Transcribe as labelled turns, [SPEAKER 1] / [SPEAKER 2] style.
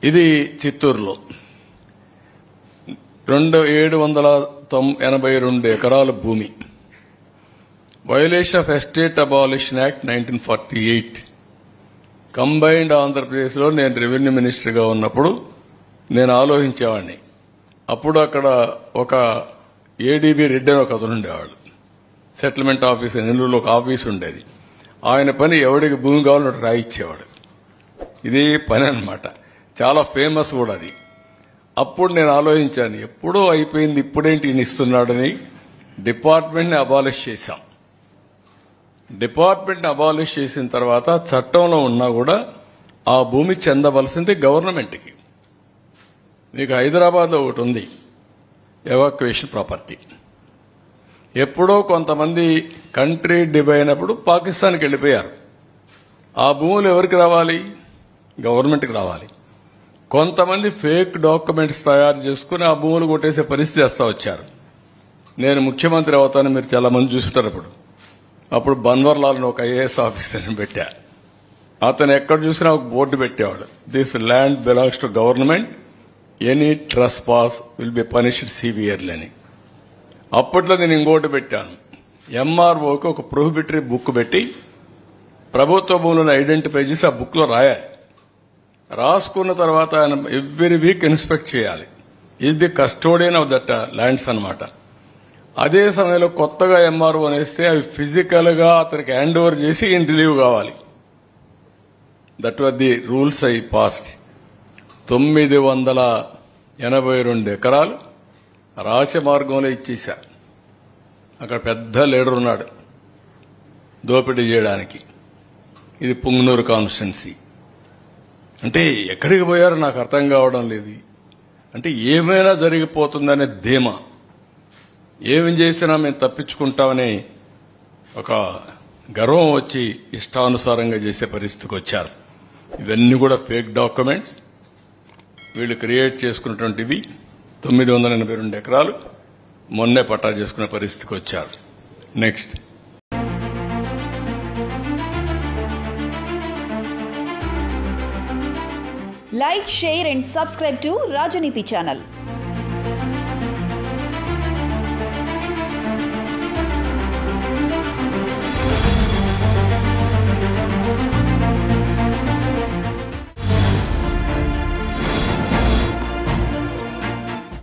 [SPEAKER 1] ఇది చిత్తూరులో 782 ఎకరాల భూమి. Violation of estate abolition act 1948. Combined ఆంధ్రప్రదేశ్లో నేను రెవెన్యూ మినిస్టర్గా ఉన్నప్పుడు నేను ఆలోచించేవాడిని. అప్పుడు అక్కడ ఒక ఏడీబీ రెడ్డి అని ఒక అతను ఉండేవాడు. సెటిల్మెంట్ ఆఫీస్ నెల్లూరులో ఒక ఆఫీస్ ఉండేది. ఆయన పని ఎవడికి భూమి కావాలో రాయిచ్చేవాడు. ఇది పని అన్నమాట. చాలా ఫేమస్ కూడా అది. అప్పుడు నేను ఆలోచించాను, ఎప్పుడో అయిపోయింది, ఇప్పుడేంటి ఈయన ఇస్తున్నాడని డిపార్ట్మెంట్ని అబాలిష్ చేశాం. డిపార్ట్మెంట్ని అబాలిష్ చేసిన తర్వాత చట్టంలో ఉన్నా కూడా ఆ భూమి చెందవలసింది గవర్నమెంట్కి. మీకు హైదరాబాద్లో ఒకటి ఉంది, ఎవాక్యుయేషన్ ప్రాపర్టీ. ఎప్పుడో కొంతమంది కంట్రీ డివైడ్ అయినప్పుడు పాకిస్తాన్కి వెళ్ళిపోయారు. ఆ భూములు ఎవరికి రావాలి? గవర్నమెంట్కి రావాలి. కొంతమంది ఫేక్ డాక్యుమెంట్స్ తయారు చేసుకుని ఆ భూములు కొట్టేసే పరిస్థితి వస్తా వచ్చారు. నేను ముఖ్యమంత్రి అవుతానని మీరు చాలా మంది చూస్తుంటారు. అప్పుడు బన్వర్లాల్ని ఒక ఐఏఎస్ ఆఫీసర్ని పెట్టా. అతను ఎక్కడ చూసినా ఒక బోర్డు పెట్టేవాడు, this land belongs to government, any trespass will be punished severely అని. అప్పట్లో నేను ఇంకోటి పెట్టాను, ఎంఆర్ఓకి ఒక ప్రొహిబిటరీ బుక్ పెట్టి ప్రభుత్వ భూములను ఐడెంటిఫై చేసి ఆ బుక్లో రాయాలి. రాసుకున్న తర్వాత ఆయన ఎవ్రీ వీక్ ఇన్స్పెక్ట్ చేయాలి. ఇది the custodian of that lands అన్నమాట. అదే సమయంలో కొత్తగా ఎంఆర్ఓ అనేస్తే అవి ఫిజికల్ గా అతనికి హ్యాండ్ ఓవర్ చేసి ఈయన రిలీవ్ కావాలి. That was the rules I passed. 982 ఎకరాలు రాచమార్గంలో ఇచ్చేశారు. అక్కడ పెద్ద లీడర్ ఉన్నాడు దోపిడీ చేయడానికి. ఇది పుంగనూరు కాన్స్టిట్యున్సీ. అంటే ఎక్కడికి పోయారో నాకు అర్థం కావడం లేదు. అంటే ఏమైనా జరిగిపోతుందనే ధీమా, ఏమి చేసినా మేము తప్పించుకుంటామని ఒక గర్వం వచ్చి ఇష్టానుసారంగా చేసే పరిస్థితికి వచ్చారు. ఇవన్నీ కూడా ఫేక్ డాక్యుమెంట్స్ వీళ్ళు క్రియేట్ చేసుకున్నటువంటివి. 982 ఎకరాలు మొన్నే పట్టా చేసుకునే పరిస్థితికి వచ్చారు. Next,
[SPEAKER 2] Like, share and subscribe to Rajaniti channel.